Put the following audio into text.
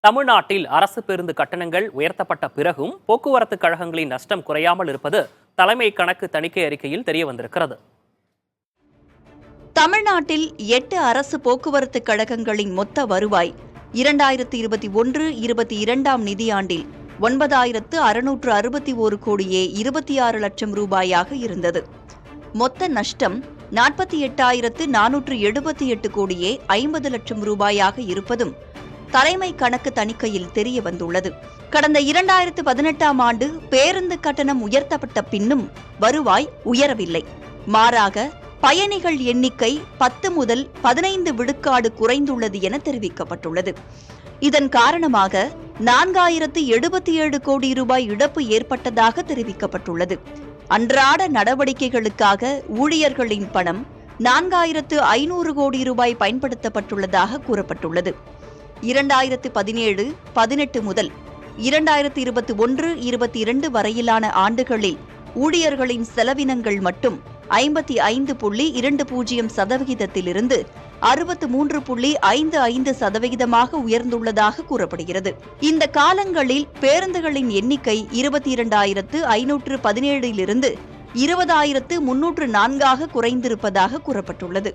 தமிழ்நாட்டில் அரசு பேருந்து கட்டணங்கள் உயர்த்தப்பட்ட பிறகும் போக்குவரத்து கழகங்களின் நஷ்டம் குறையாமல் இருப்பது தலைமை கணக்கு தணிக்கை அறிக்கையில் தெரிய வந்திருக்கிறது. தமிழ்நாட்டில் 8 அரசு போக்குவரத்து கழகங்களின் மொத்த வருவாய் 2021-22 நிதியாண்டில் 9,661 கோடியே 26 லட்சம் ரூபாயாக இருந்தது. மொத்த நஷ்டம் 48,478 கோடியே 50 லட்சம் ரூபாயாக இருப்பதும் தலைமை கணக்கு தணிக்கையில் தெரிய வந்துள்ளது. கடந்த 2018ஆம் ஆண்டு பேருந்து கட்டணம் உயர்த்தப்பட்ட பின்னும் வருவாய் உயரவில்லை. மாறாக பயணிகள் எண்ணிக்கை 10 முதல் 15 விழுக்காடு குறைந்துள்ளது என தெரிவிக்கப்பட்டுள்ளது. இதன் காரணமாக 4,077 கோடி ரூபாய் இழப்பு ஏற்பட்டதாக தெரிவிக்கப்பட்டுள்ளது. அன்றாட நடவடிக்கைகளுக்காக ஊழியர்களின் பணம் 4,500 கோடி ரூபாய் பயன்படுத்தப்பட்டுள்ளதாக கூறப்பட்டுள்ளது. 2017-18 முதல் 2021-22 வரையிலான ஆண்டுகளில் ஊழியர்களின் செலவினங்கள் மட்டும் 55.20% 63.55% உயர்ந்துள்ளதாக கூறப்படுகிறது. இந்த காலங்களில் பேருந்துகளின் எண்ணிக்கை 22,517 20,304 குறைந்திருப்பதாக கூறப்பட்டுள்ளது.